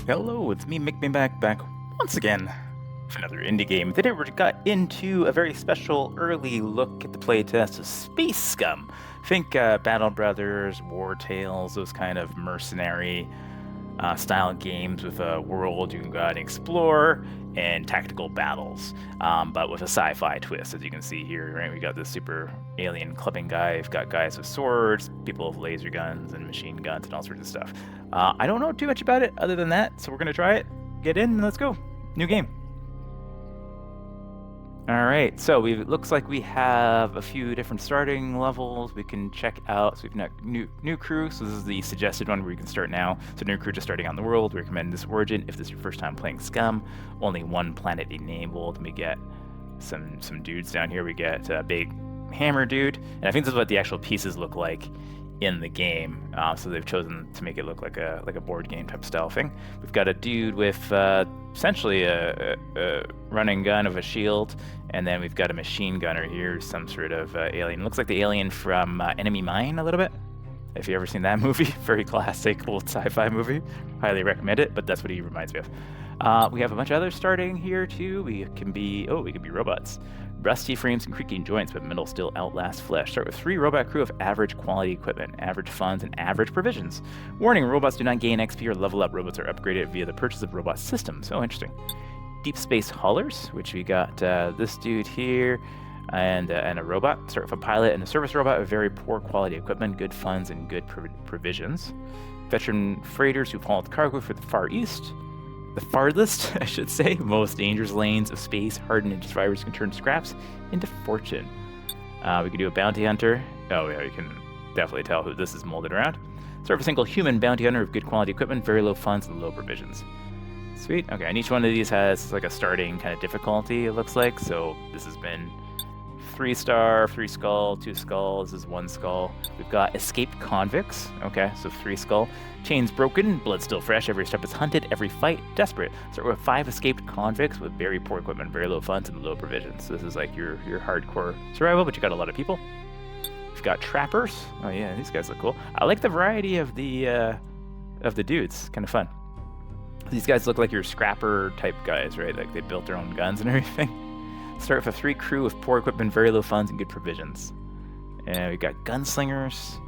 Hello, it's me, Mick back once again for another indie game. Today we got into a very special early look at the playtest of Space Scum. Think Battle Brothers, War Tales, those kind of mercenary style games with a world you can go out and explore and tactical battles, but with a sci-fi twist, as you can see here. Right, we got this super alien clubbing guy. We've got guys with swords, people with laser guns and machine guns and all sorts of stuff. I don't know too much about it other than that, so we're gonna try it. Get in and let's go. New game. All right, so it looks like we have a few different starting levels we can check out. So we've got new crew. So this is the suggested one where you can start now. So new crew just starting on the world. We recommend this origin if this is your first time playing Scum. Only one planet enabled. We get some dudes down here. We get a big hammer dude, and I think this is what the actual pieces look like in the game. So they've chosen to make it look like a board game type style thing. We've got a dude with essentially a running gun of a shield, and then we've got a machine gunner here, some sort of alien. It looks like the alien from Enemy Mine a little bit. If you've ever seen that movie, very classic old sci-fi movie. Highly recommend it, but that's what he reminds me of. We have a bunch of others starting here too. We can be robots. Rusty frames and creaking joints, but metal still outlasts flesh. Start with 3 robot crew of average quality equipment, average funds, and average provisions. Warning, robots do not gain XP or level up. Robots are upgraded via the purchase of robot systems. Oh, interesting. Deep space haulers, which we got this dude here, and a robot. Start with a pilot and a service robot with very poor quality equipment, good funds, and good provisions. Veteran freighters who hauled cargo for the Far East. The farthest, I should say, most dangerous lanes of space, hardened into survivors can turn scraps into fortune. We can do a bounty hunter. Oh yeah, you can definitely tell who this is molded around. Start with a single human bounty hunter with good quality equipment, very low funds, and low provisions. Sweet. Okay, and each one of these has like a starting kind of difficulty, it looks like. So this has been 3-star, 3 skull, 2 skull. This is 1 skull. We've got escaped convicts. Okay, so 3 skull. Chains broken, blood still fresh. Every step is hunted, every fight desperate. Start with 5 escaped convicts with very poor equipment, very low funds, and low provisions. So this is like your hardcore survival, but you got a lot of people. We've got trappers. Oh yeah, these guys look cool. I like the variety of the dudes. Kind of fun. These guys look like your scrapper type guys, right? Like they built their own guns and everything. Start with a 3 crew with poor equipment, very low funds, and good provisions. And we got gunslingers.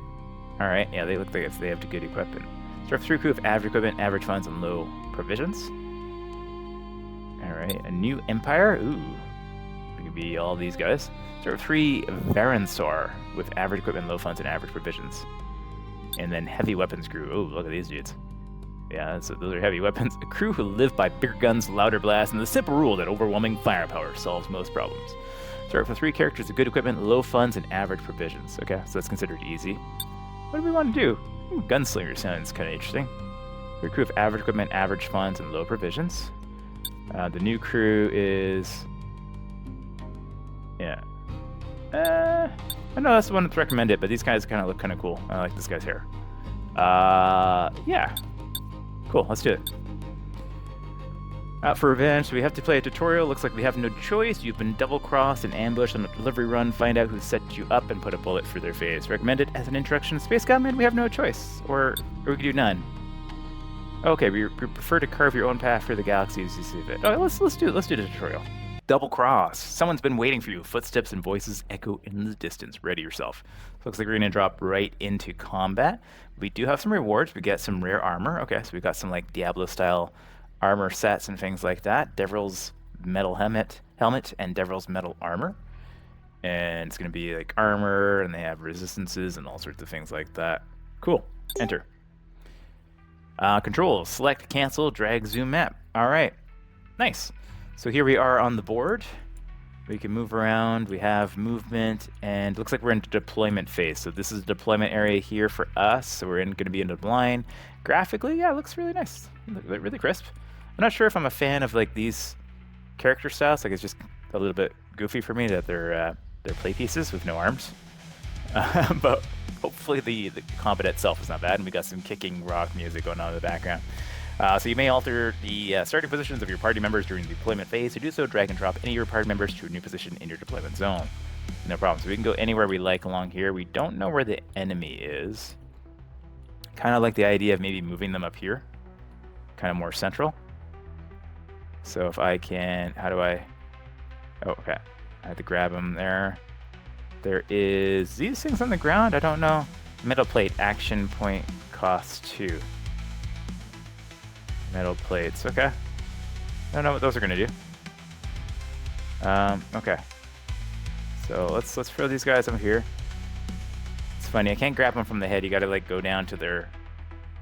All right, yeah, they look like they have good equipment. Start with 3 crew with average equipment, average funds, and low provisions. All right, a new empire. Ooh, we could be all these guys. Start with 3 Varansaur with average equipment, low funds, and average provisions. And then heavy weapons crew. Oh, look at these dudes. Yeah, so those are heavy weapons. A crew who live by bigger guns, louder blasts, and the simple rule that overwhelming firepower solves most problems. Start with 3 characters with good equipment, low funds, and average provisions. Okay, so that's considered easy. What do we want to do? Gunslinger sounds kind of interesting. A crew of average equipment, average funds, and low provisions. The new crew is... Yeah. I know that's the one that's recommended, but these guys kind of look kind of cool. I like this guy's hair. Yeah. Cool, let's do it. Out for revenge, so we have to play a tutorial. Looks like we have no choice. You've been double-crossed and ambushed on a delivery run. Find out who set you up and put a bullet through their face. Recommended as an introduction to Space Scum, and we have no choice. Or we could do none. Okay, we prefer to carve your own path through the galaxy as you see fit. Oh, let's do the tutorial. Double cross. Someone's been waiting for you. Footsteps and voices echo in the distance. Ready yourself. Looks like we're gonna drop right into combat. We do have some rewards. We get some rare armor. Okay, so we got some like Diablo style armor sets and things like that. Devil's metal helmet, and Devil's metal armor. And it's gonna be like armor, and they have resistances and all sorts of things like that. Cool. Enter. Controls. Select, cancel, drag, zoom map. All right. Nice. So here we are on the board. We can move around. We have movement, and it looks like we're in deployment phase. So this is the deployment area here for us. So we're going to be in the line. Graphically, yeah, it looks really nice. Really crisp. I'm not sure if I'm a fan of like these character styles. Like it's just a little bit goofy for me that they're play pieces with no arms. But hopefully the combat itself is not bad, and we got some kicking rock music going on in the background. So you may alter the starting positions of your party members during the deployment phase. To do so, drag and drop any of your party members to a new position in your deployment zone. No problem. So we can go anywhere we like along here. We don't know where the enemy is. Kind of like the idea of maybe moving them up here. kind of more central. So if I can, how do I? Oh, okay. I have to grab him there. There is these things on the ground. I don't know. Metal plate action point cost 2. Metal plates. Okay. I don't know what those are gonna do. Okay. So let's throw these guys over here. It's funny. I can't grab them from the head. You got to like go down to their,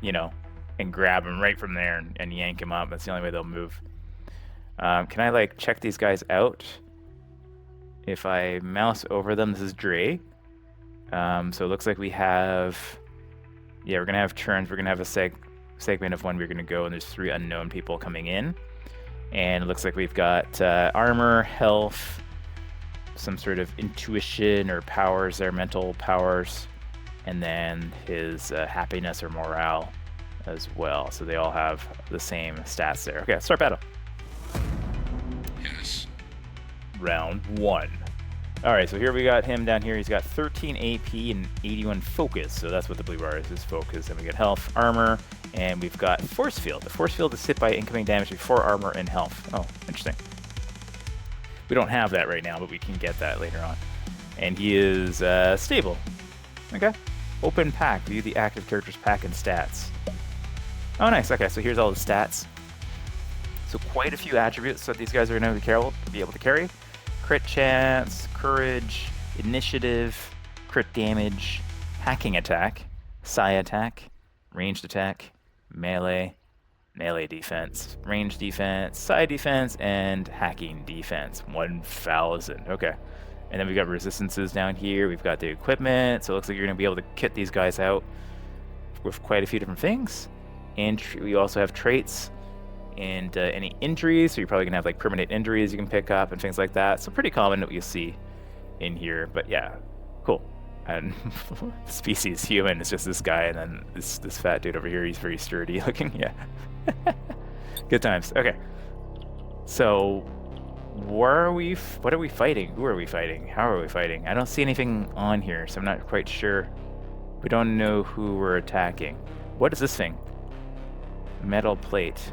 you know, and grab them right from there and yank them up. That's the only way they'll move. Can I like check these guys out? If I mouse over them, this is Dre. So it looks like we have, yeah, we're gonna have turns. We're gonna have a segment of when we're gonna go, and there's 3 unknown people coming in. And it looks like we've got armor, health, some sort of intuition or powers, their mental powers, and then his happiness or morale as well. So they all have the same stats there. Okay, start battle. Yes. Round 1. All right, so here we got him down here. He's got 13 AP and 81 focus. So that's what the blue bar is, focus. Then we get health, armor, and we've got force field. The force field is hit by incoming damage before armor and health. Oh, interesting. We don't have that right now, but we can get that later on. And he is stable. Okay. Open pack. View the active character's pack and stats. Oh, nice. Okay, so here's all the stats. So quite a few attributes that these guys are going to be able to carry. Crit chance, courage, initiative, crit damage, hacking attack, psi attack, ranged attack, melee defense, range defense, side defense, and hacking defense. 1,000. Okay. And then we've got resistances down here. We've got the equipment. So it looks like you're going to be able to kit these guys out with quite a few different things. And we also have traits and any injuries. So you're probably going to have like permanent injuries you can pick up and things like that. So pretty common what you see in here. But yeah, cool. And species human is just this guy, and then this fat dude over here, he's very sturdy looking. Yeah. Good times. Okay. So what are we fighting? Who are we fighting? How are we fighting? I don't see anything on here, so I'm not quite sure. We don't know who we're attacking. What is this thing? Metal plate.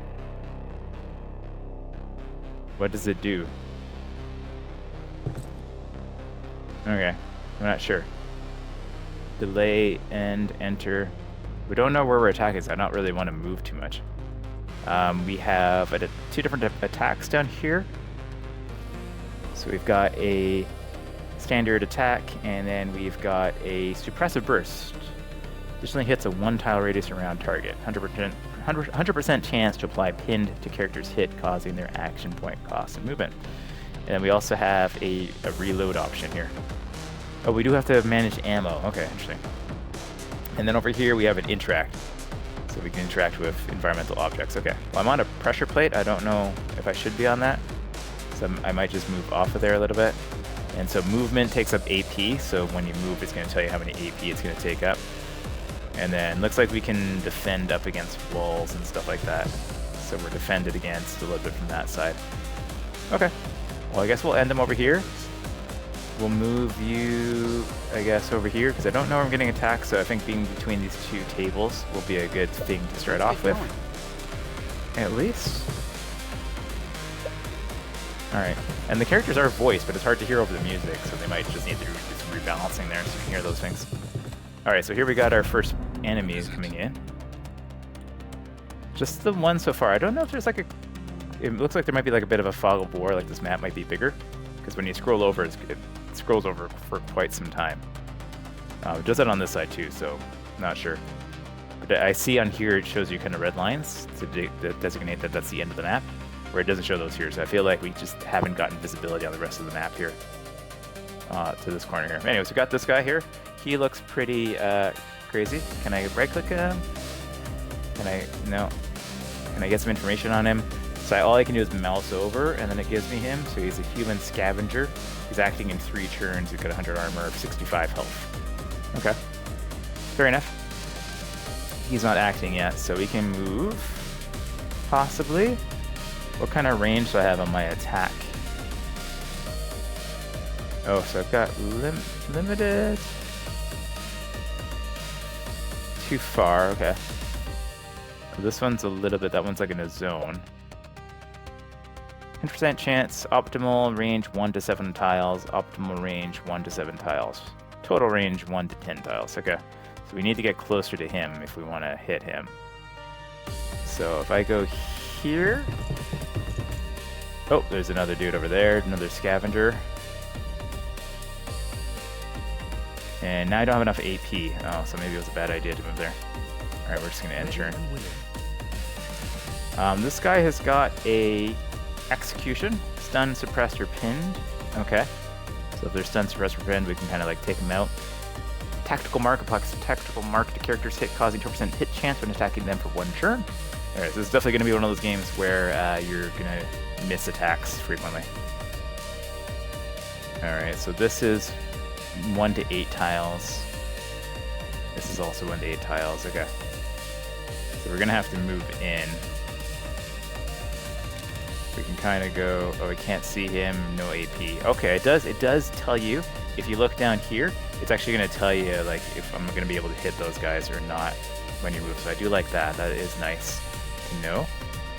What does it do? Okay. I'm not sure. Delay, end, enter. We don't know where we're attacking, so I don't really want to move too much. We have 2 different attacks down here. So we've got a standard attack, and then we've got a suppressive burst. Additionally hits a 1-tile radius around target. 100% chance to apply pinned to character's hit, causing their action point cost and movement. And then we also have a reload option here. Oh, we do have to manage ammo. Okay, interesting. And then over here we have an interact. So we can interact with environmental objects. Okay, well, I'm on a pressure plate. I don't know if I should be on that. So I might just move off of there a little bit. And so movement takes up AP. So when you move, it's going to tell you how many AP it's going to take up. And then looks like we can defend up against walls and stuff like that. So we're defended against a little bit from that side. Okay, well, I guess we'll end them over here. We'll move you, I guess, over here, because I don't know where I'm getting attacked, so I think being between these 2 tables will be a good thing to start off with. At least. Alright. And the characters are voiced, but it's hard to hear over the music, so they might just need to do some rebalancing there so you can hear those things. Alright, so here we got our first enemies coming in. Just the one so far. I don't know if there's like a... It looks like there might be like a bit of a fog of war, like this map might be bigger. Because when you scroll over, it scrolls over for quite some time. It does that on this side too, so not sure. But I see on here it shows you kind of red lines to designate that that's the end of the map, where it doesn't show those here. So I feel like we just haven't gotten visibility on the rest of the map here to this corner here. Anyways, we got this guy here. He looks pretty crazy. Can I right-click him? No. Can I get some information on him? So all I can do is mouse over, and then it gives me him. So he's a human scavenger. He's acting in 3 turns. He's got 100 armor, 65 health. Okay. Fair enough. He's not acting yet, so we can move. Possibly. What kind of range do I have on my attack? Oh, so I've got limited. Too far, okay. This one's a little bit, that one's like in a zone. 10% chance, optimal range 1 to 7 tiles, optimal range 1 to 7 tiles. Total range 1 to 10 tiles. Okay, so we need to get closer to him if we want to hit him. So if I go here... Oh, there's another dude over there, another scavenger. And now I don't have enough AP. Oh, so maybe it was a bad idea to move there. Alright, we're just going to end turn. This guy has got a execution, stun, suppressed, or pinned. Okay. So if they're stun, suppressed, or pinned, we can kind of like take them out. Tactical mark applies tactical mark to characters hit, causing 2% hit chance when attacking them for 1 turn. Alright, so this is definitely going to be one of those games where you're going to miss attacks frequently. Alright, so this is 1 to 8 tiles. This is also 1 to 8 tiles. Okay. So we're going to have to move in. We can kind of go, oh, we can't see him, no AP. Okay, it does tell you, if you look down here, it's actually going to tell you like if I'm going to be able to hit those guys or not when you move. So I do like that. That is nice to know.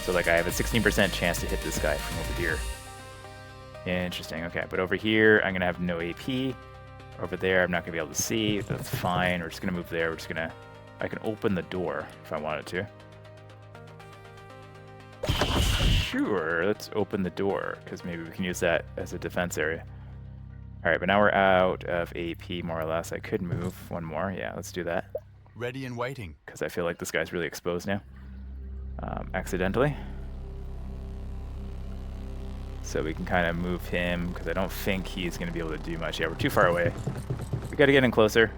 So like I have a 16% chance to hit this guy from over here. Interesting, okay. But over here, I'm going to have no AP. Over there, I'm not going to be able to see. That's fine. We're just going to move there. We're just going to, I can open the door if I wanted to. Sure, let's open the door, because maybe we can use that as a defense area. Alright, but now we're out of AP, more or less. I could move one more. Yeah, let's do that. Ready and waiting. Because I feel like this guy's really exposed now. Accidentally. So we can kind of move him, because I don't think he's going to be able to do much. Yeah, we're too far away. We got to get in closer.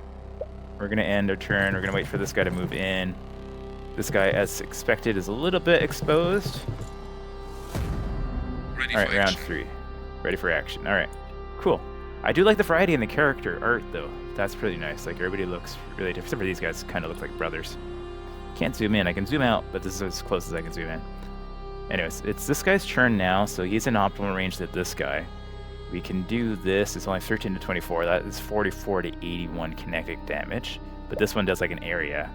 We're going to end our turn. We're going to wait for this guy to move in. This guy, as expected, is a little bit exposed. Alright, round 3. Ready for action. Alright, cool. I do like the variety in the character art, though. That's pretty nice. Like, everybody looks really different. Except for these guys kind of look like brothers. Can't zoom in. I can zoom out, but this is as close as I can zoom in. Anyways, it's this guy's turn now, so he's in optimal range to this guy. We can do this. It's only 13 to 24. That is 44 to 81 kinetic damage. But this one does like an area.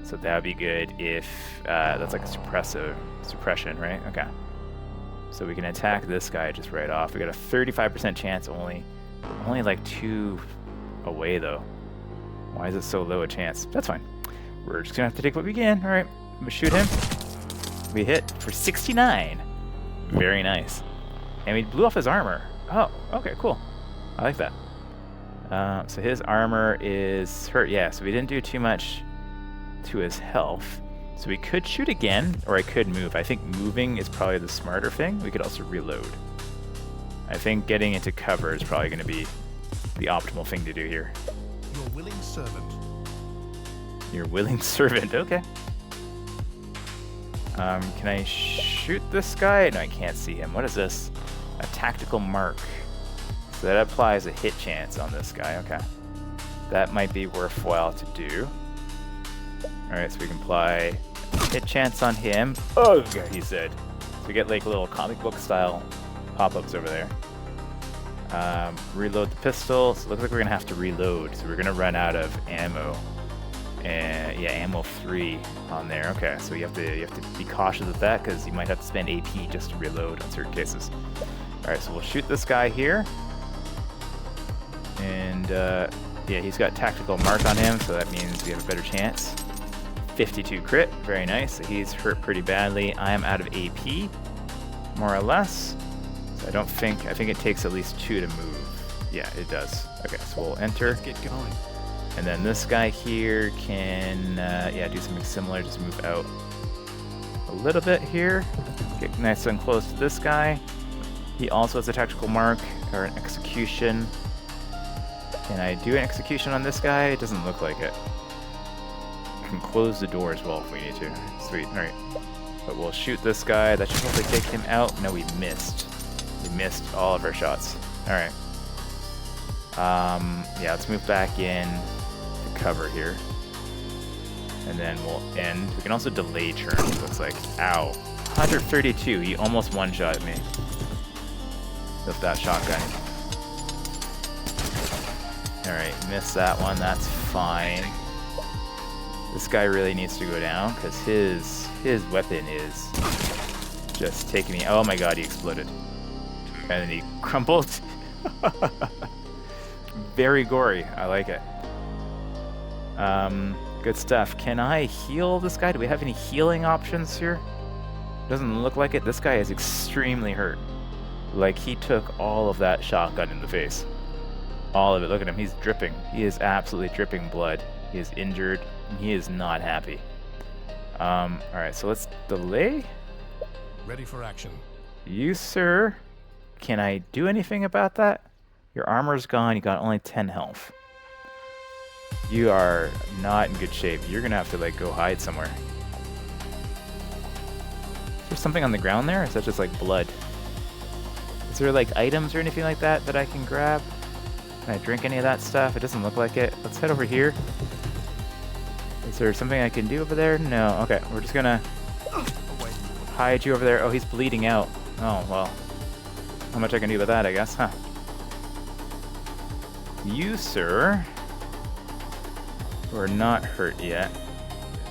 So that would be good if that's like a suppression, right? Okay. So we can attack this guy just right off. We got a 35% chance only. Only like 2 away though. Why is it so low a chance? That's fine. We're just gonna have to take what we can. All right, I'm gonna shoot him. We hit for 69. Very nice. And we blew off his armor. Oh, okay, cool. I like that. So his armor is hurt. Yeah, so we didn't do too much to his health. So we could shoot again, or I could move. I think moving is probably the smarter thing. We could also reload. I think getting into cover is probably going to be the optimal thing to do here. Your willing servant. Your willing servant, okay. Can I shoot this guy? No, I can't see him. What is this? A tactical mark. So that applies a hit chance on this guy, okay. That might be worthwhile to do. Alright, so we can apply hit chance on him. Oh, he said. So we get like little comic book style pop-ups over there. Reload the pistol. So it looks like we're going to have to reload. So we're going to run out of ammo. And yeah, ammo 3 on there. Okay, so you have to be cautious of that because you might have to spend AP just to reload in certain cases. Alright, so we'll shoot this guy here. And yeah, he's got tactical mark on him, so that means we have a better chance. 52 crit, very nice. So he's hurt pretty badly. I am out of AP, more or less. So I think it takes at least 2 to move. Yeah, it does. Okay, so we'll enter. Let's get going. And then this guy here can, yeah, do something similar. Just move out a little bit here. Get nice and close to this guy. He also has a tactical mark, or an execution. Can I do an execution on this guy? It doesn't look like it. Can close the door as well if we need to. Sweet, alright. But we'll shoot this guy. That should hopefully take him out. No, we missed. We missed all of our shots. Alright. Yeah, let's move back in to cover here. And then we'll end. We can also delay turn, it looks like. Ow. 132. He almost one-shot me with that shotgun. Alright, missed that one. That's fine. This guy really needs to go down because his weapon is just taking me. Oh my god, he exploded. And then he crumbled. Very gory. I like it. Good stuff. Can I heal this guy? Do we have any healing options here? Doesn't look like it. This guy is extremely hurt. Like, he took all of that shotgun in the face. All of it. Look at him. He's dripping. He is absolutely dripping blood. He is injured. And he is not happy. Alright, so let's delay. Ready for action. You, sir. Can I do anything about that? Your armor's gone. You got only 10 health. You are not in good shape. You're gonna have to, like, go hide somewhere. Is there something on the ground there? Or is that just, like, blood? Is there, like, items or anything like that that I can grab? Can I drink any of that stuff? It doesn't look like it. Let's head over here. Is there something I can do over there? No. Okay, we're just gonna hide you over there. Oh, he's bleeding out. Oh, well. How much I can do with that, I guess, huh? You, sir, who are not hurt yet.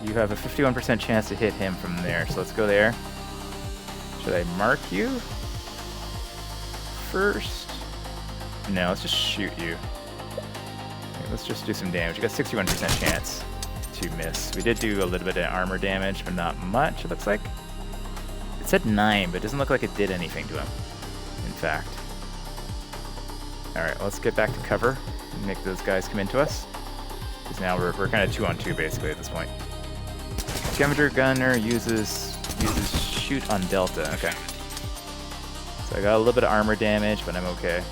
You have a 51% chance to hit him from there, so let's go there. Should I mark you first? No, let's just shoot you. Okay, let's just do some damage. You got 61% chance to miss. We did do a little bit of armor damage, but not much, it looks like. It said 9, but it doesn't look like it did anything to him, in fact. Alright, let's get back to cover and make those guys come into us. Because now we're kind of 2-on-2 basically at this point. Scavenger Gunner uses shoot on Delta. Okay. So I got a little bit of armor damage, but I'm okay.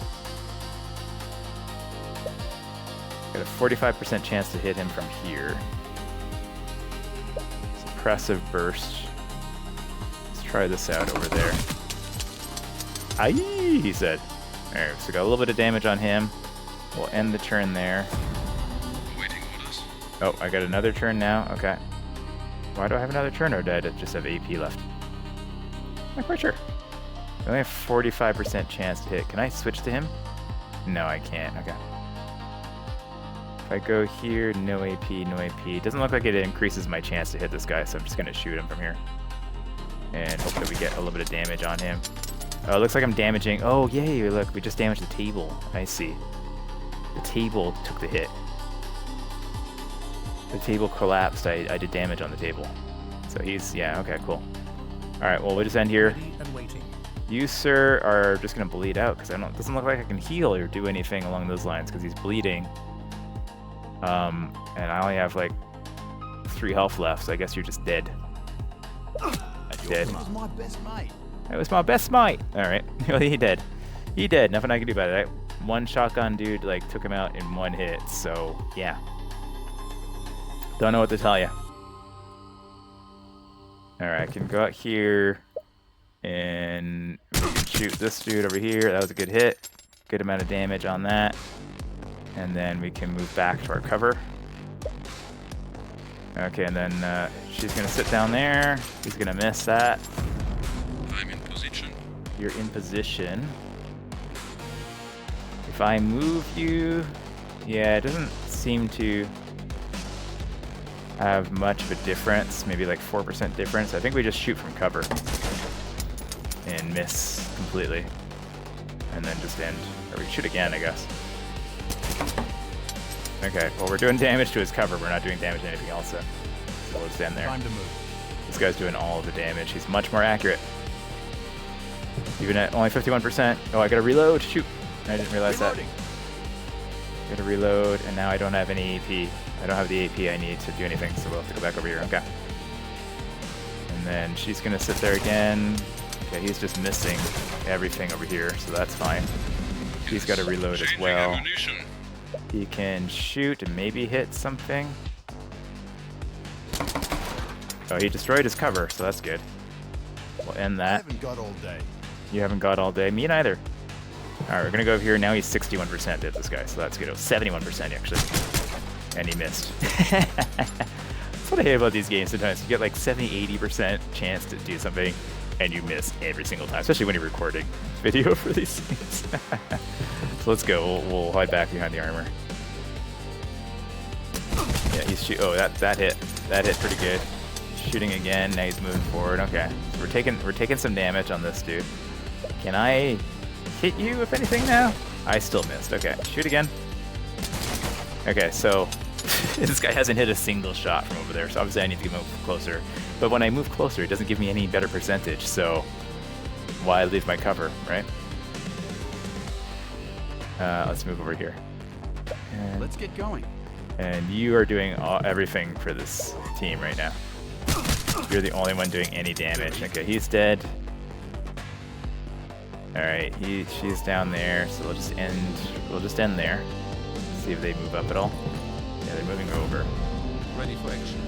Got a 45% chance to hit him from here. Suppressive burst. Let's try this out over there. Aye, he said. Alright, so got a little bit of damage on him. We'll end the turn there. Awaiting orders. Oh, I got another turn now. Okay. Why do I have another turn, or did I just have AP left? Not quite sure. I only have 45% chance to hit. Can I switch to him? No, I can't. Okay. If I go here, no AP, no AP. Doesn't look like it increases my chance to hit this guy, so I'm just going to shoot him from here. And hope that we get a little bit of damage on him. Oh, it looks like I'm damaging. Oh, yay, look, we just damaged the table. I see. The table took the hit. The table collapsed. I did damage on the table. So he's, yeah, okay, cool. Alright, well, we'll just end here. Ready and waiting. You, sir, are just going to bleed out, because it doesn't look like I can heal or do anything along those lines, because he's bleeding. And I only have, like, 3 health left, so I guess you're just dead. Dead. That was my best mate. That was my best mate. Alright. Well, he dead. He dead. Nothing I can do about it. One shotgun dude, like, took him out in 1 hit. So, yeah. Don't know what to tell you. Alright, I can go out here. And we can shoot this dude over here. That was a good hit. Good amount of damage on that. And then we can move back to our cover. Okay, and then she's going to sit down there. He's going to miss that. I'm in position. You're in position. If I move you... Yeah, it doesn't seem to have much of a difference. Maybe like 4% difference. I think we just shoot from cover. And miss completely. And then just end. Or we shoot again, I guess. Okay, well, we're doing damage to his cover. We're not doing damage to anything else, so we'll just end there. Time to move. This guy's doing all of the damage. He's much more accurate. Even at only 51%. Oh, I gotta reload. Shoot. I didn't realize Reloading. that. Gotta reload, and now I don't have any AP. I don't have the AP I need to do anything, so we'll have to go back over here. Okay. And then she's gonna sit there again. Okay, he's just missing everything over here, so that's fine. He's gotta reload as Changing well. ammunition. He can shoot and maybe hit something. Oh, he destroyed his cover, so that's good. We'll end I that. haven't got all day. You haven't got all day. Me neither. Alright, we're gonna go over here. Now he's 61% hit this guy, so that's good. Oh, 71% actually. And he missed. That's what I hate about these games sometimes. You get like 70-80% chance to do something, and you miss every single time, especially when you're recording video for these things. So let's go. We'll hide back behind the armor. Yeah, he's shoot. Oh, that hit. That hit pretty good. Shooting again. Now he's moving forward. Okay, so we're taking some damage on this dude. Can I hit you if anything now? I still missed. Okay, shoot again. Okay, so this guy hasn't hit a single shot from over there, so obviously I need to move closer. But when I move closer, it doesn't give me any better percentage, so why leave my cover, right? Let's move over here. And, Let's get going. and you are doing everything for this team right now. You're the only one doing any damage. Okay, he's dead. All right, she's down there, so we'll just end there. See if they move up at all. Yeah, they're moving over. Ready for action.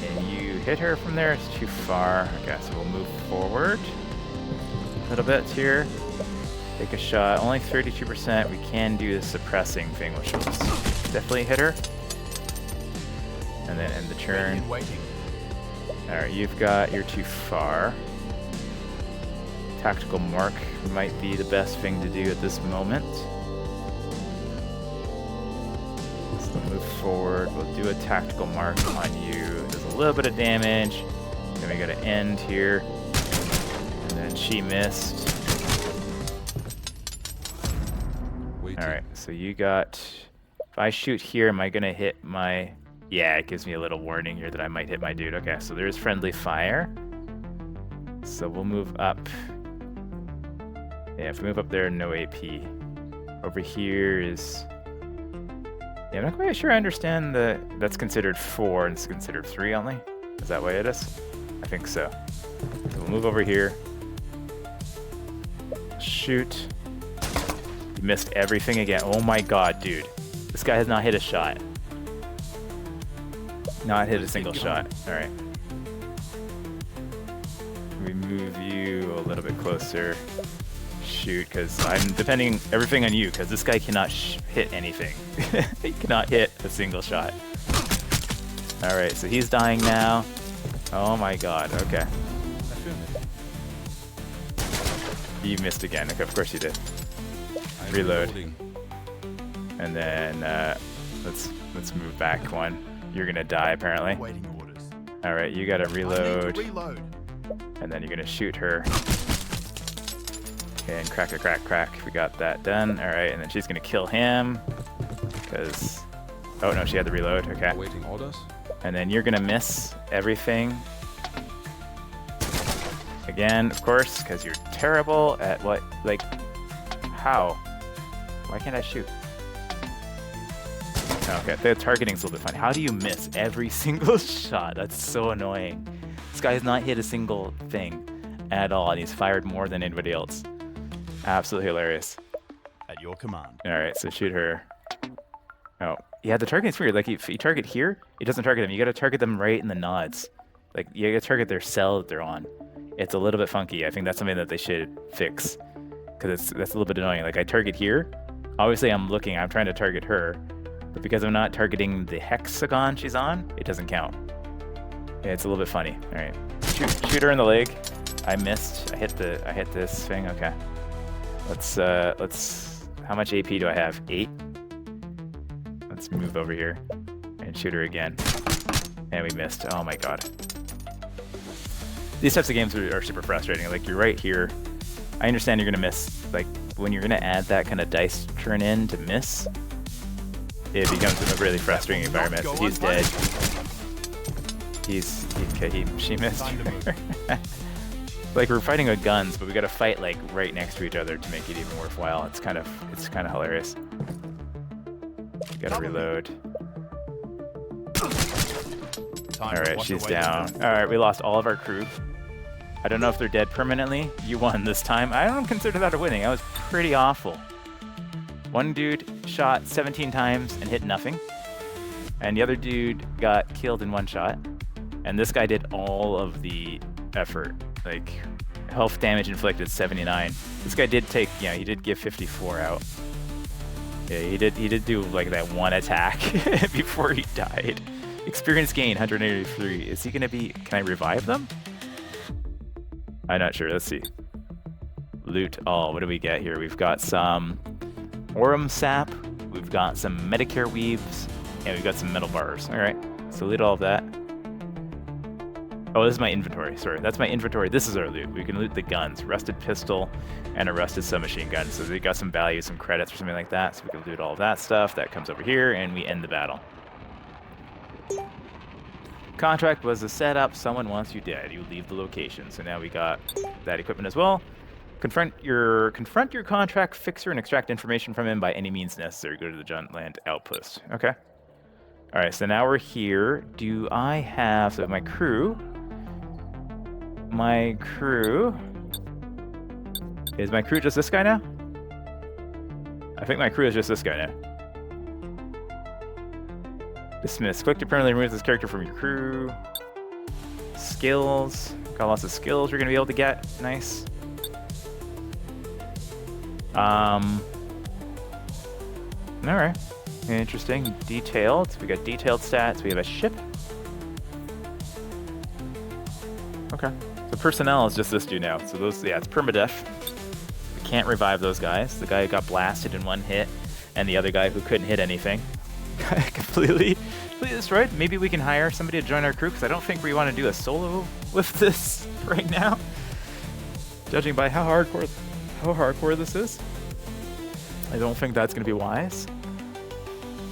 Can you hit her from there? It's too far. Okay, so we'll move forward a little bit here. Take a shot. Only 32%. We can do the suppressing thing, which will definitely hit her. And then end the turn. Waiting. Alright, you're too far. Tactical mark might be the best thing to do at this moment. So move forward. We'll do a tactical mark on you. There's a little bit of damage. Then we gotta end here. And then she missed. Alright, so you got... If I shoot here, am I gonna hit my... Yeah, it gives me a little warning here that I might hit my dude. Okay, so there's friendly fire. So we'll move up. Yeah, if we move up there, no AP. Over here is... Yeah, I'm not quite sure I understand that's considered 4 and it's considered 3 only. Is that way it is? I think so. So we'll move over here. Shoot. You missed everything again. Oh my god, dude. This guy has not hit a shot. Not hit a single shot. Alright. We move you a little bit closer. Shoot, because I'm depending everything on you, because this guy cannot hit anything. He cannot hit a single shot. Alright, so he's dying now. Oh my god, okay. You missed again. Okay, of course you did. Reload. And then let's move back one. You're gonna die apparently. Waiting orders. Alright, you gotta reload. Reload. And then you're gonna shoot her. Okay, and crack. We got that done. Alright, and then she's gonna kill him. Because... Oh no, she had the reload. Okay. Waiting orders. And then you're gonna miss everything. Again, of course, because you're terrible at what... Like... How? Why can't I shoot? Okay, the targeting's a little bit funny. How do you miss every single shot? That's so annoying. This guy has not hit a single thing at all, and he's fired more than anybody else. Absolutely hilarious. At your command. Alright, so shoot her. Oh, yeah, the targeting's weird. Like, if you target here, it doesn't target them. You gotta target them right in the nods. Like, you gotta target their cell that they're on. It's a little bit funky. I think that's something that they should fix. Because that's a little bit annoying. Like, I target here. Obviously, I'm trying to target her. But because I'm not targeting the hexagon she's on, it doesn't count. Yeah, it's a little bit funny. All right, shoot her in the leg. I missed. I hit this thing. Okay. Let's. How much AP do I have? 8. Let's move over here and shoot her again. And we missed. Oh my god. These types of games are super frustrating. Like, you're right here. I understand you're gonna miss. Like, when you're gonna add that kind of dice turn in to miss, it becomes a really frustrating environment. So he's dead. She missed. Like, we're fighting with guns, but we gotta fight like right next to each other to make it even worthwhile. It's kind of hilarious. Gotta reload. Alright, she's down. Alright, we lost all of our crew. I don't know if they're dead permanently. You won this time. I don't consider that a winning. That was pretty awful. One dude shot 17 times and hit nothing. And the other dude got killed in 1 shot. And this guy did all of the effort. Like, health damage inflicted 79. This guy did take, he did give 54 out. Yeah, he did do like that 1 attack before he died. Experience gain 183. Is he gonna be, can I revive them? I'm not sure. Let's see. Loot all. What do we get here? We've got some Aurum sap. We've got some Medicare weaves. Yeah, we've got some metal bars. All right, so loot all of that. Oh, this is my inventory. Sorry, that's my inventory. This is our loot. We can loot the guns, rusted pistol, and a rusted submachine gun. So they got some value, some credits or something like that. So we can loot all of that stuff. That comes over here, and we end the battle. Contract was a setup. Someone wants you dead. You leave the location. So now we got that equipment as well. Confront your contract fixer and extract information from him by any means necessary. Go to the Giant Land Outpost. Okay. All right. So now we're here. Do I have so my crew? My crew is my crew just this guy now? I think my crew is just this guy now. Dismiss. Click to permanently remove this character from your crew. Skills. Got lots of skills we're gonna be able to get. Nice. Alright. Interesting. Detailed. We got detailed stats. We have a ship. Okay. So personnel is just this dude now. So those, yeah, it's permadeath. We can't revive those guys. The guy who got blasted in one hit, and the other guy who couldn't hit anything. completely destroyed. Maybe we can hire somebody to join our crew, because I don't think we want to do a solo with this right now. Judging by how hardcore this is, I don't think that's going to be wise.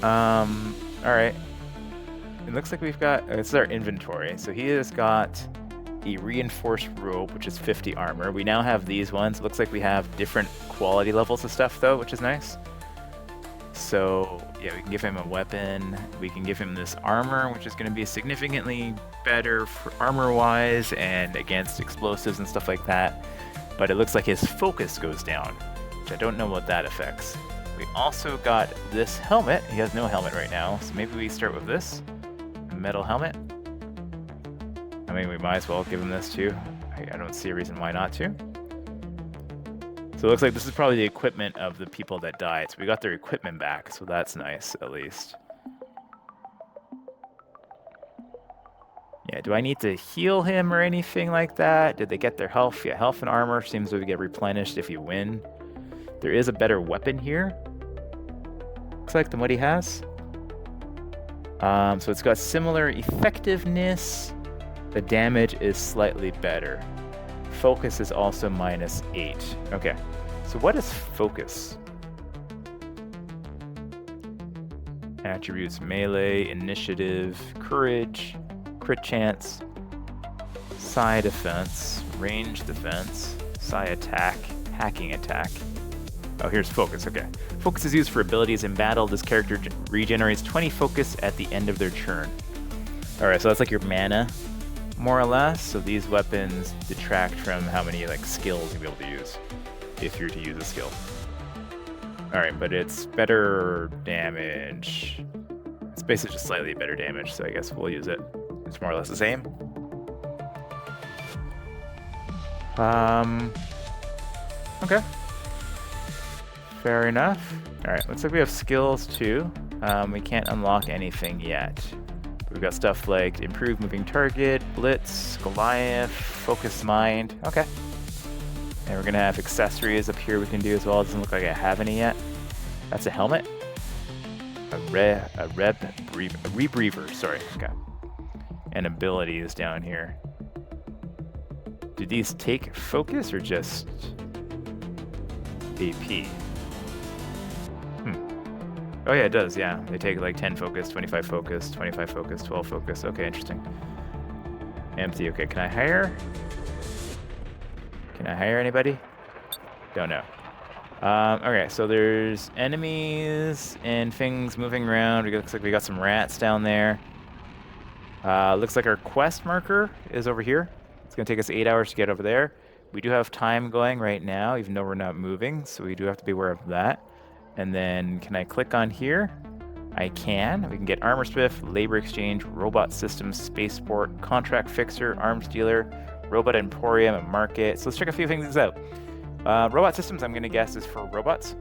All right. It looks like we've got, this is our inventory. So he has got a reinforced robe, which is 50 armor. We now have these ones. It looks like we have different quality levels of stuff though, which is nice. So yeah, we can give him a weapon. We can give him this armor, which is going to be significantly better for armor-wise and against explosives and stuff like that. But it looks like his focus goes down, which I don't know what that affects. We also got this helmet. He has no helmet right now, so maybe we start with this metal helmet. I mean, we might as well give him this too. I don't see a reason why not to. So it looks like this is probably the equipment of the people that died. So we got their equipment back, so that's nice, at least. Yeah, do I need to heal him or anything like that? Did they get their health? Yeah, health and armor seems to get replenished if you win. There is a better weapon here, looks like, than what he has. So it's got similar effectiveness. The damage is slightly better. Focus is also -8. Okay, so what is focus? Attributes: melee, initiative, courage, crit chance, psi defense, range defense, psi attack, hacking attack. Oh, here's focus. Okay. Focus is used for abilities in battle. This character regenerates 20 focus at the end of their turn. Alright, so that's like your mana, more or less. So these weapons detract from how many like skills you'll be able to use if you're to use a skill. Alright, but it's better damage. It's basically just slightly better damage, so I guess we'll use it. It's more or less the same. Okay. Fair enough. Alright, looks like we have skills too. We can't unlock anything yet. We've got stuff like Improve Moving Target, Blitz, Goliath, Focus Mind. Okay. And we're gonna have accessories up here we can do as well. It doesn't look like I have any yet. That's a helmet. A rebreather, sorry. Okay. And abilities down here. Do these take focus or just AP? Oh yeah, it does, yeah. They take like 10 focus, 25 focus, 25 focus, 12 focus. Okay, interesting. Empty, okay. Can I hire? Can I hire anybody? Don't know. Okay, so there's enemies and things moving around. Looks like we got some rats down there. Looks like our quest marker is over here. It's gonna take us 8 hours to get over there. We do have time going right now, even though we're not moving, so we do have to be aware of that. And then, can I click on here? I can. We can get Armor Smith, Labor Exchange, Robot Systems, Spaceport, Contract Fixer, Arms Dealer, Robot Emporium, and Market. So let's check a few things out. Robot Systems, I'm gonna guess, is for robots.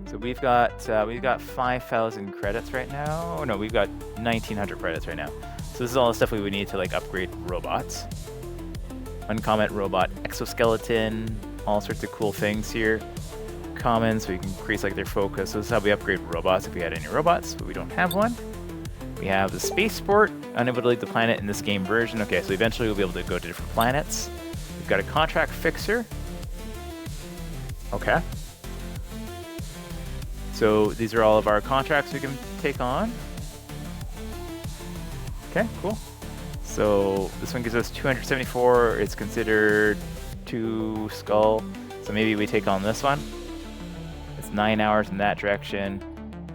So we've got 5,000 credits right now. Oh no, we've got 1,900 credits right now. So this is all the stuff we would need to like upgrade robots. Uncommon robot exoskeleton, all sorts of cool things here. common, so we can increase like their focus. So this is how we upgrade robots if we had any robots, but we don't have one. We have the spaceport, unable to leave the planet in this game version. Okay, so eventually we'll be able to go to different planets. We've got a contract fixer. Okay. So these are all of our contracts we can take on. Okay, cool. So this one gives us 274. It's considered 2 skull. So maybe we take on this one. It's 9 hours in that direction,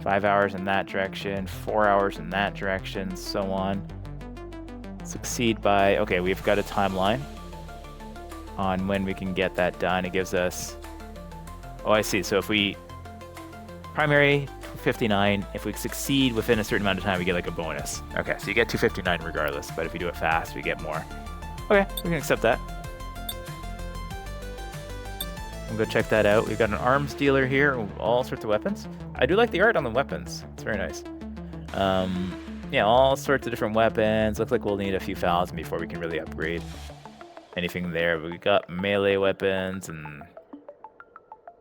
5 hours in that direction, 4 hours in that direction, so on. Succeed by, okay, we've got a timeline on when we can get that done. It gives us, oh, I see. So if we, primary 259, if we succeed within a certain amount of time, we get like a bonus. Okay, so you get 259 regardless, but if we do it fast, we get more. Okay, we can accept that. We'll go check that out. We've got an arms dealer here, all sorts of weapons. I do like the art on the weapons. It's very nice. Yeah, all sorts of different weapons. Looks like we'll need a few thousand before we can really upgrade anything there. But we got melee weapons and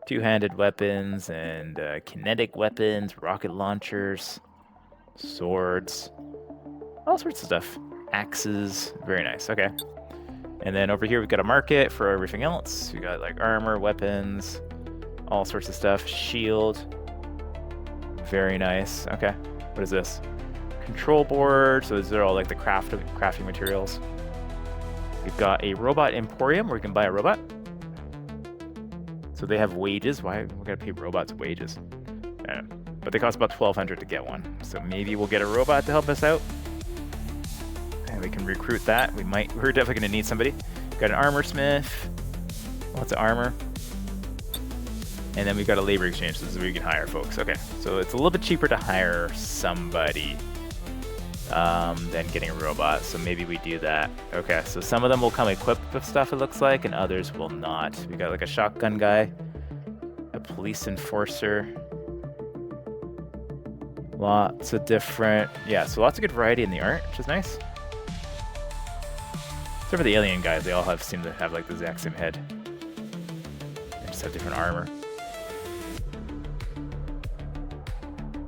two-handed weapons and kinetic weapons, rocket launchers, swords, all sorts of stuff. Axes, very nice. Okay. And then over here we've got a market for everything else. We got like armor, weapons, all sorts of stuff. Shield, very nice. Okay, what is this? Control board. So these are all like the crafting materials. We've got a robot emporium where you can buy a robot. So they have wages. Why we gotta pay robots wages? But they cost about 1,200 to get one. So maybe we'll get a robot to help us out. And we can recruit that. We're definitely gonna need somebody. Got an armor smith, lots of armor. And then we've got a labor exchange, so this is where you can hire folks. Okay, so it's a little bit cheaper to hire somebody than getting a robot. So maybe we do that. Okay, so some of them will come equipped with stuff, it looks like, and others will not. We got like a shotgun guy, a police enforcer. Lots of different, yeah, so lots of good variety in the art, which is nice. Except for the alien guys, they all seem to have like the exact same head. They just have different armor.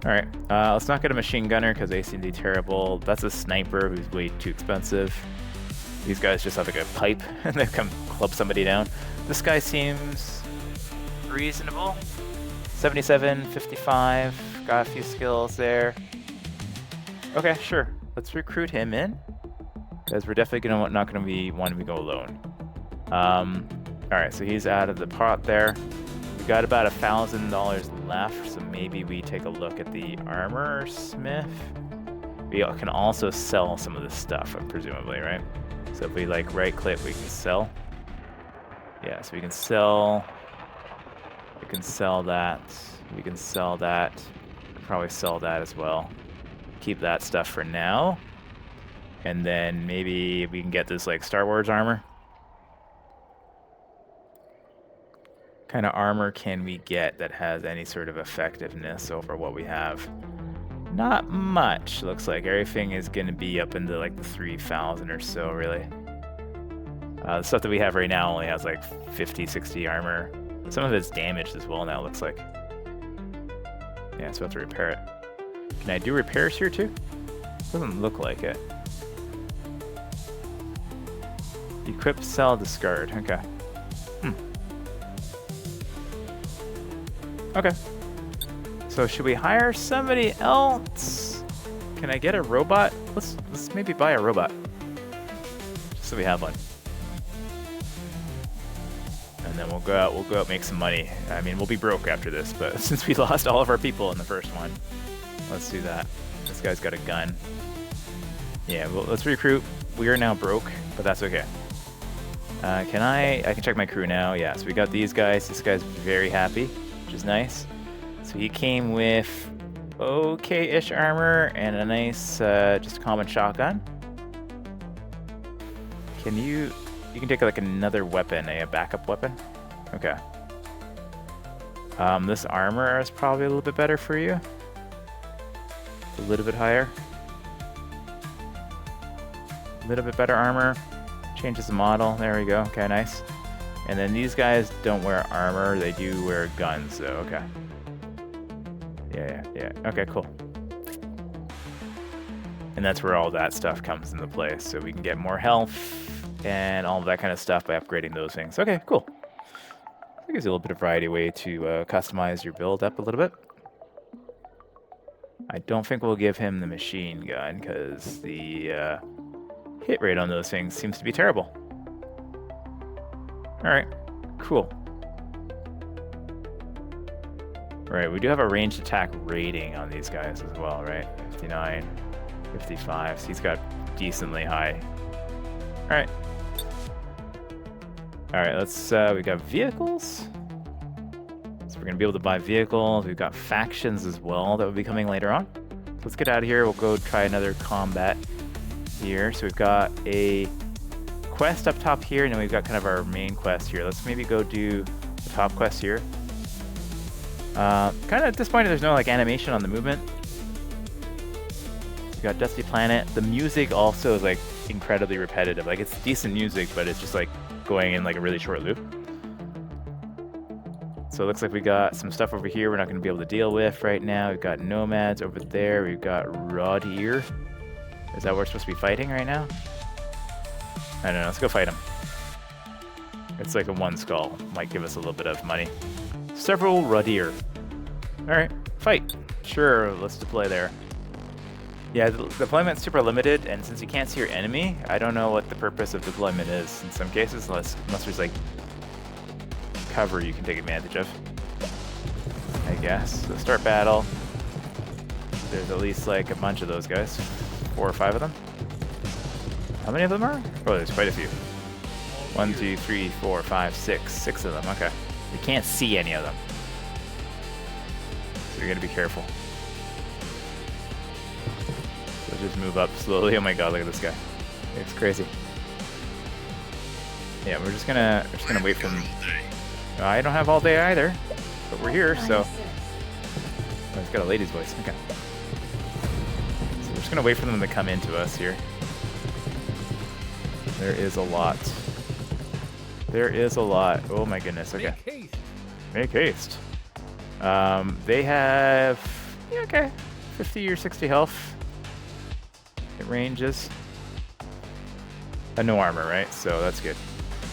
Alright, let's not get a machine gunner because they seem to be terrible. That's a sniper who's way too expensive. These guys just have like a pipe and they come club somebody down. This guy seems reasonable. 77, 55, got a few skills there. Okay, sure. Let's recruit him in. Because we're definitely not going to be wanting to go alone. Alright, so he's out of the pot there. We got about $1,000 left, so maybe we take a look at the armor smith. We can also sell some of this stuff, presumably, right? So if we like right click, we can sell. Yeah, so we can sell. We can sell that. We can sell that. We'll probably sell that as well. Keep that stuff for now. And then maybe we can get this like Star Wars armor. What kind of armor can we get that has any sort of effectiveness over what we have? Not much, looks like. Everything is going to be up into like the 3,000 or so, really. The stuff that we have right now only has like 50, 60 armor. Some of it's damaged as well now, looks like. Yeah, so I have to repair it. Can I do repairs here too? Doesn't look like it. Equip, sell, discard. Okay. Okay. So should we hire somebody else? Can I get a robot? Let's maybe buy a robot. Just so we have one. And then we'll go out, make some money. I mean, we'll be broke after this, but since we lost all of our people in the first one, let's do that. This guy's got a gun. Yeah, well, let's recruit. We are now broke, but that's okay. I can check my crew now. Yeah, so we got these guys. This guy's very happy, which is nice. So he came with okay-ish armor and a nice, just common shotgun. You can take like another weapon, a backup weapon? Okay. This armor is probably a little bit better for you. It's a little bit higher. A little bit better armor. Changes the model. There we go. Okay, nice. And then these guys don't wear armor. They do wear guns, though. Okay. Yeah. Okay, cool. And that's where all that stuff comes into play. So we can get more health and all of that kind of stuff by upgrading those things. Okay, cool. That gives you a little bit of variety way to customize your build up a little bit. I don't think we'll give him the machine gun because the hit rate on those things seems to be terrible. Alright, cool. Right, we do have a ranged attack rating on these guys as well, right? 59, 55, so he's got decently high. Alright. Alright, let's, we got vehicles. So we're gonna be able to buy vehicles. We've got factions as well that will be coming later on. Let's get out of here. We'll go try another combat here. So we've got a quest up top here, and then we've got kind of our main quest here. Let's maybe go do the top quest here. Kind of disappointed there's no like animation on the movement. We've got Dusty Planet. The music also is like incredibly repetitive. Like it's decent music, but it's just like going in like a really short loop. So it looks like we got some stuff over here we're not going to be able to deal with right now. We've got nomads over there. We've got Rodier. Is that what we're supposed to be fighting right now? I don't know. Let's go fight him. It's like a one skull. Might give us a little bit of money. Several Rodier. Alright, fight. Sure, let's deploy there. Yeah, the deployment's super limited, and since you can't see your enemy, I don't know what the purpose of deployment is in some cases, unless there's like cover you can take advantage of, I guess. So start battle. There's at least like a bunch of those guys. 4 or 5 of them. How many of them are? Oh, there's quite a few. 1, 2, 3, 4, 5, 6. 6 of them, okay. We can't see any of them. So you're gonna be careful. So just move up slowly. Oh my god, look at this guy. It's crazy. Yeah, we're just gonna wait for them. I don't have all day either, but we're here, so. Oh, he's got a lady's voice. Okay. So we're just gonna wait for them to come into us here. There is a lot. There is a lot. Oh my goodness. Okay. Make haste. They have, yeah, okay, 50 or 60 health. It ranges. No armor, right? So that's good.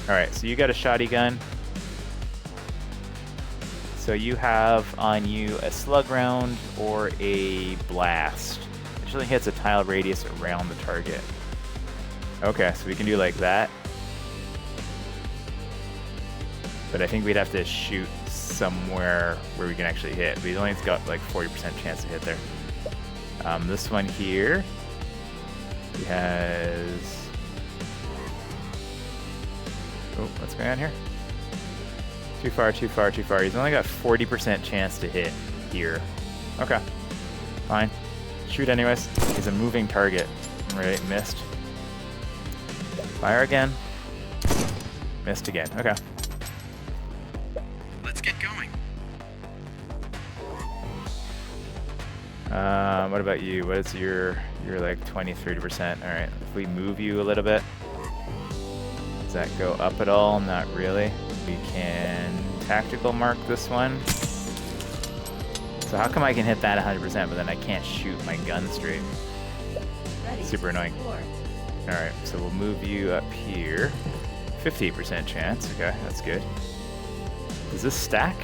All right. So you got a shotty gun. So you have on you a slug round or a blast. It usually hits a tile radius around the target. Okay, so we can do like that. But I think we'd have to shoot somewhere where we can actually hit. But he's only got like 40% chance to hit there. This one here, he has... Oh, what's going on here? Too far, too far, too far. He's only got 40% chance to hit here. Okay, fine. Shoot anyways. He's a moving target. Right, missed. Fire again. Missed again. Okay. Let's get going. What about you? What is your like 20-30%? All right. If we move you a little bit, does that go up at all? Not really. We can tactical mark this one. So how come I can hit that 100%, but then I can't shoot my gun straight? Super annoying. Alright, so we'll move you up here. 58% chance. Okay, that's good. Does this stack?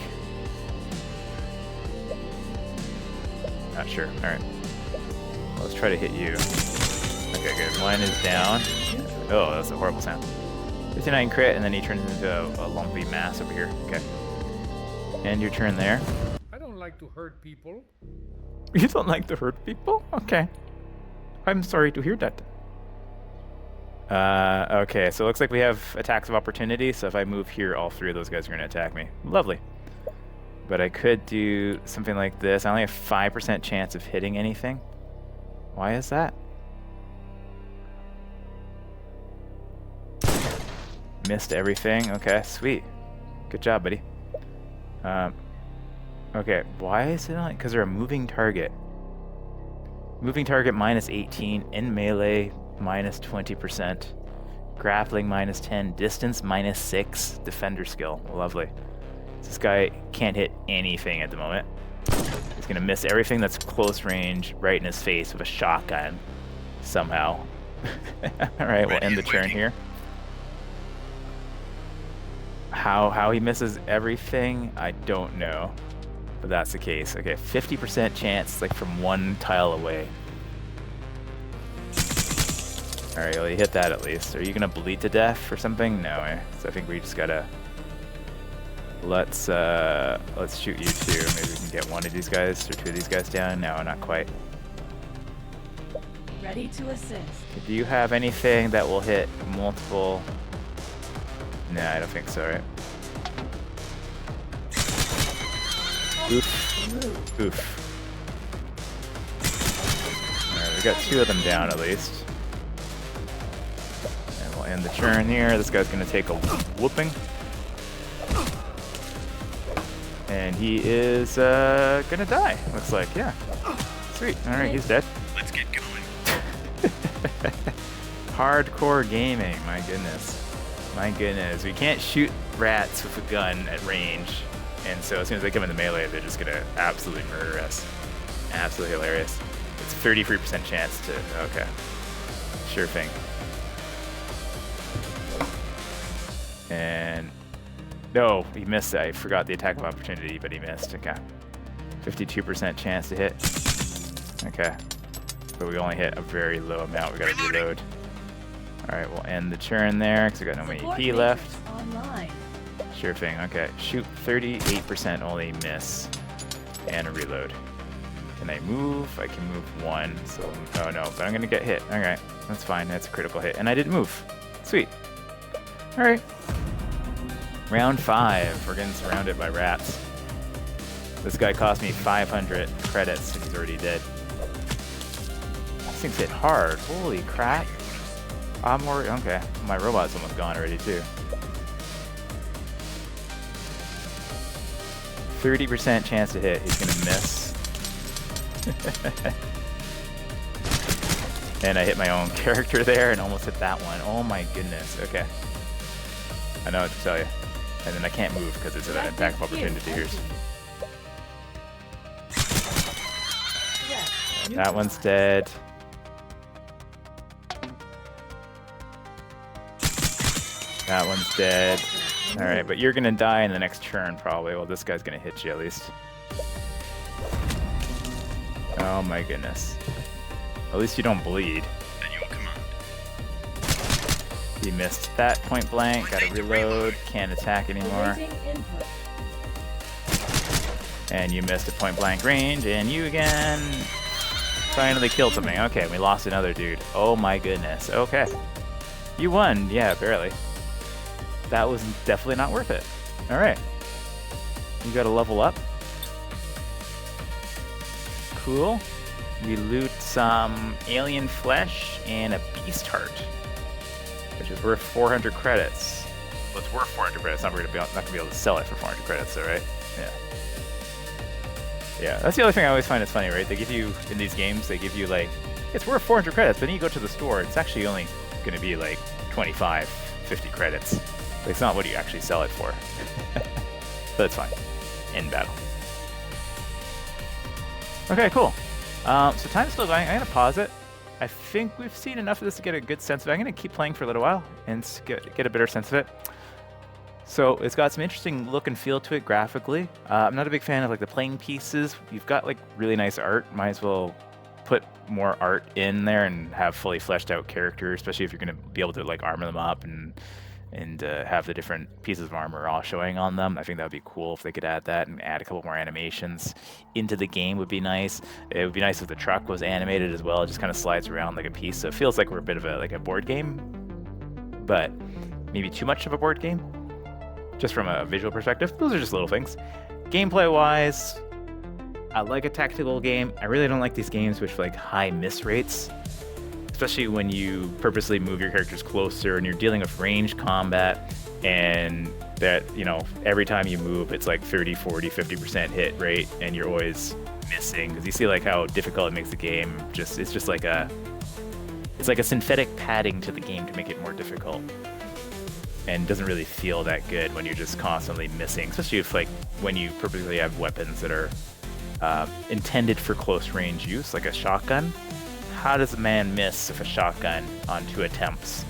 Not sure. Alright. Well, let's try to hit you. Okay, good. One is down. Oh, that's a horrible sound. 59 crit, and then he turns into a lumpy mass over here. Okay. And your turn there. I don't like to hurt people. You don't like to hurt people? Okay. I'm sorry to hear that. Okay, so it looks like we have attacks of opportunity, so if I move here, all 3 of those guys are going to attack me. Lovely. But I could do something like this. I only have 5% chance of hitting anything. Why is that? Missed everything. Okay, sweet. Good job, buddy. Okay, why is it not? Because they're a moving target. Moving target minus 18, in melee minus 20%. grappling -10, distance -6, defender skill. Lovely. This guy can't hit anything at the moment. He's gonna miss everything that's close range right in his face with a shotgun somehow. All right, we'll end the turn here. How he misses everything, I don't know, but that's the case. Okay, 50% chance, like from one tile away. All right, well, you hit that at least. Are you gonna bleed to death or something? No, so I think we just gotta let's shoot you two. Maybe we can get one of these guys or two of these guys down. No, not quite. Ready to assist. Do you have anything that will hit multiple? No, I don't think so, right? Oof. Oof. Alright, we got two of them down at least. And we'll end the turn here. This guy's gonna take a whooping. And he is gonna die, looks like, yeah. Sweet, alright, he's dead. Let's get going. Hardcore gaming, my goodness. My goodness, we can't shoot rats with a gun at range. And so as soon as they come into melee, they're just gonna absolutely murder us. Absolutely hilarious. It's 33% chance to, okay. Sure thing. And, no, he missed. I forgot the attack of opportunity, but he missed, okay. 52% chance to hit. Okay. But we only hit a very low amount, we gotta reload. Alright, we'll end the turn there, because we got no AP left. Online. Sure thing, okay. Shoot, 38% only miss. And a reload. Can I move? I can move one, so, oh no, but I'm gonna get hit. Alright, that's fine, that's a critical hit. And I didn't move. Sweet. Alright. Round 5, we're getting surrounded by rats. This guy cost me 500 credits, and he's already dead. These things hit hard, holy crap. I'm worried, okay. My robot's almost gone already too. 30% chance to hit, he's gonna miss. And I hit my own character there and almost hit that one. Oh my goodness, okay. I know what to tell you. And then I can't move because it's an attack of opportunity here. That one's dead. That one's dead. Alright, but you're gonna die in the next turn probably. Well, this guy's gonna hit you at least. Oh my goodness. At least you don't bleed. At your command. He missed that point blank, gotta reload, can't attack anymore. Awaiting input. And you missed a point blank range, and you again finally killed something. Okay, we lost another dude. Oh my goodness, okay. You won, yeah, barely. That was definitely not worth it. Alright. You gotta level up. Cool. We loot some alien flesh and a beast heart, which is worth 400 credits. Well, it's worth 400 credits. Not gonna be able to sell it for 400 credits, though, right? Yeah. Yeah, that's the other thing I always find is funny, right? They give you, in these games, they give you like, it's worth 400 credits, but then you go to the store, it's actually only gonna be like 25, 50 credits. It's not what you actually sell it for. But it's fine. End battle. Okay, cool. So time's still going. I'm gonna pause it. I think we've seen enough of this to get a good sense of it. I'm gonna keep playing for a little while and get a better sense of it. So it's got some interesting look and feel to it graphically. I'm not a big fan of like the playing pieces. You've got like really nice art. Might as well put more art in there and have fully fleshed out characters, especially if you're gonna be able to like armor them up and have the different pieces of armor all showing on them. I think that would be cool if they could add that and add a couple more animations into the game would be nice. It would be nice if the truck was animated as well. It just kind of slides around like a piece. So it feels like we're a bit of a board game, but maybe too much of a board game, just from a visual perspective. Those are just little things. Gameplay-wise, I like a tactical game. I really don't like these games with like high miss rates, especially when you purposely move your characters closer and you're dealing with range combat, and that, you know, every time you move it's like 30, 40, 50% hit rate and you're always missing, because you see like how difficult it makes the game. It's just like it's like a synthetic padding to the game to make it more difficult. And doesn't really feel that good when you're just constantly missing, especially if like when you purposely have weapons that are intended for close range use, like a shotgun. How does a man miss if a shotgun on 2 attempts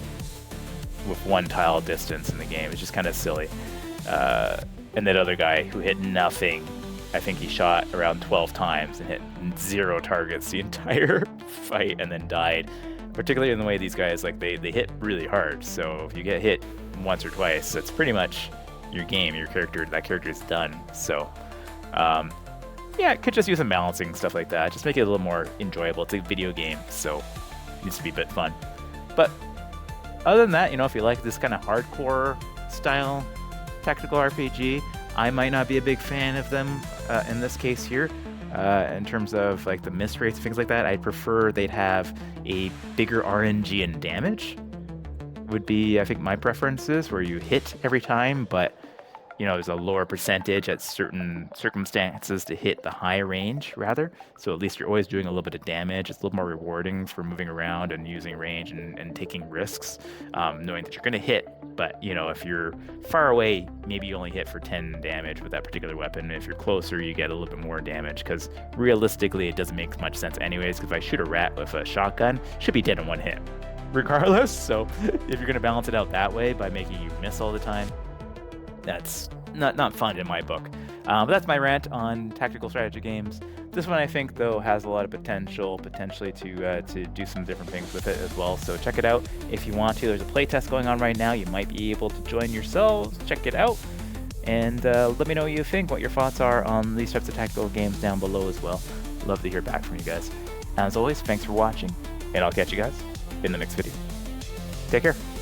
with 1 tile distance in the game? It's just kind of silly. And that other guy who hit nothing, I think he shot around 12 times and hit 0 targets the entire fight and then died. Particularly in the way these guys, like they hit really hard. So if you get hit once or twice, that's pretty much your game, that character is done. So yeah, it could just use some balancing, stuff like that. Just make it a little more enjoyable. It's a video game, so it needs to be a bit fun. But other than that, if you like this kind of hardcore style tactical RPG, I might not be a big fan of them in this case here. In terms of like the miss rates, things like that, I'd prefer they'd have a bigger RNG and damage. Would be, I think, my preferences, where you hit every time, but there's a lower percentage at certain circumstances to hit the high range, rather. So at least you're always doing a little bit of damage. It's a little more rewarding for moving around and using range and taking risks, knowing that you're going to hit. But, if you're far away, maybe you only hit for 10 damage with that particular weapon. If you're closer, you get a little bit more damage, because realistically, it doesn't make much sense anyways, because if I shoot a rat with a shotgun, it should be dead in 1 hit, regardless. So if you're going to balance it out that way by making you miss all the time, that's not fun in my book. But that's my rant on tactical strategy games. This one, I think, though, has a lot of potentially to do some different things with it as well. So check it out if you want to. There's a playtest going on right now. You might be able to join yourselves. Check it out. And let me know what you think, what your thoughts are on these types of tactical games down below as well. Love to hear back from you guys. As always, thanks for watching, and I'll catch you guys in the next video. Take care.